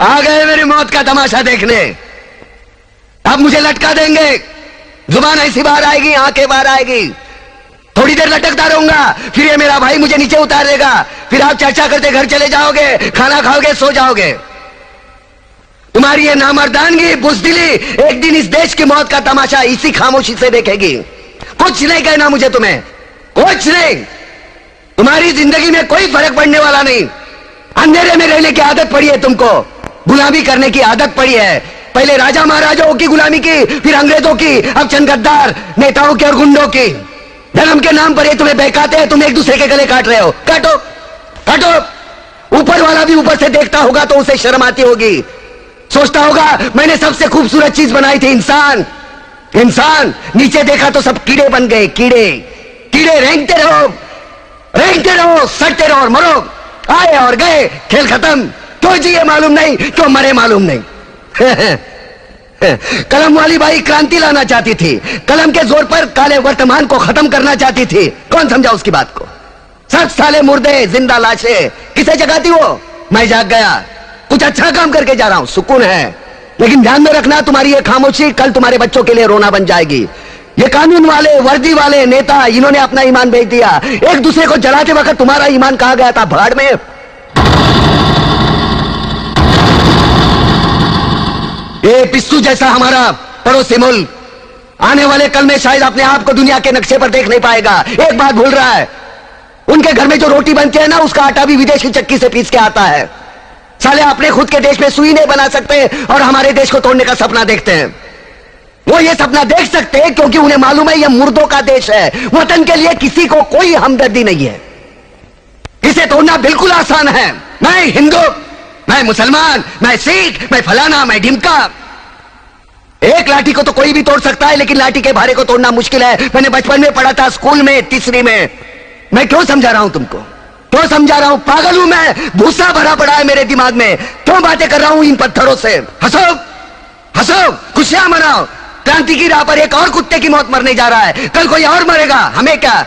आ गए मेरी मौत का तमाशा देखने। अब मुझे लटका देंगे, जुबान ऐसी बाहर आएगी, आंखें बाहर आएगी, थोड़ी देर लटकता रहूंगा, फिर ये मेरा भाई मुझे नीचे उतार देगा, फिर आप चर्चा करते घर चले जाओगे, खाना खाओगे, सो जाओगे। तुम्हारी ये नामर्दानगी, बुज़दिली एक दिन इस देश की मौत का तमाशा इसी खामोशी से देखेगी। कुछ नहीं कहना मुझे, तुम्हें कुछ नहीं। तुम्हारी जिंदगी में कोई फर्क पड़ने वाला नहीं। अंधेरे में रहने की आदत पड़ी है तुमको, गुलामी करने की आदत पड़ी है। पहले राजा महाराजाओं की गुलामी की, फिर अंग्रेजों की, अब चंद गद्दार नेताओं की और गुंडों की। धर्म के नाम पर ये तुम्हें बहकाते हैं, तुम एक दूसरे के गले काट रहे हो। काटो काटो। ऊपर वाला भी ऊपर से देखता होगा तो उसे शर्म आती होगी, सोचता होगा मैंने सबसे खूबसूरत चीज बनाई थी, इंसान। इंसान नीचे देखा तो सब कीड़े बन गए, कीड़े कीड़े। रेंगते रहो, सड़ते रहो और मरो। आए और गए, खेल खत्म। क्यों जिए मालूम नहीं, क्यों मरे मालूम नहीं। कलम वाली बाई क्रांति लाना चाहती थी, कलम के जोर पर काले वर्तमान को खत्म करना चाहती थी। कौन समझा उसकी बात को? सब साले मुर्दे, जिंदा लाशें किसे जगाती वो? मैं जाग गया, कुछ अच्छा काम करके जा रहा हूं, सुकून है। लेकिन ध्यान में रखना, तुम्हारी ये खामोशी कल तुम्हारे बच्चों के लिए रोना बन जाएगी। ये कानून वाले, वर्दी वाले नेता, इन्होंने अपना ईमान बेच दिया। एक दूसरे को जलाते वक्त तुम्हारा ईमान कहां गया था? भाड़ में। ये पिस्सू जैसा हमारा पड़ोसी मुल्क आने वाले कल में शायद अपने आप को दुनिया के नक्शे पर देख नहीं पाएगा। एक बात भूल रहा है, उनके घर में जो रोटी बनती है ना, उसका आटा भी विदेशी चक्की से पीस के आता है। साले अपने खुद के देश में सुई नहीं बना सकते और हमारे देश को तोड़ने का सपना देखते हैं। वो ये सपना देख सकते हैं क्योंकि उन्हें मालूम है ये मुर्दों का देश है। वतन के लिए किसी को कोई हमदर्दी नहीं है। इसे तोड़ना बिल्कुल आसान है। मैं हिंदू, मैं मुसलमान, मैं सिख, मैं फलाना, मैं ढिमका। एक लाठी को तो कोई भी तोड़ सकता है, लेकिन लाठी के भारे को तोड़ना मुश्किल है। मैंने बचपन में पढ़ा था, स्कूल में, तीसरी में। मैं क्यों समझा रहा हूं तुमको? क्यों समझा रहा हूं? पागल हूं मैं? भूसा भरा पड़ा है मेरे दिमाग में। क्यों बातें कर रहा हूं इन पत्थरों से? हंसो हंसो, खुशियां मनाओ। क्रांति की राह पर एक और कुत्ते की मौत मरने जा रहा है, कल कोई और मरेगा। हमें क्या?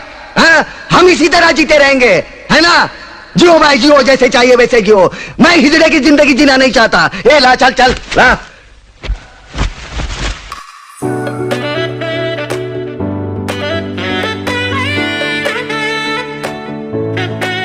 हम इसी तरह जीते रहेंगे, है ना? जियो भाई जियो, जैसे चाहिए वैसे जियो। मैं हिजड़े की जिंदगी जीना नहीं चाहता। ए ला, चल चल ला।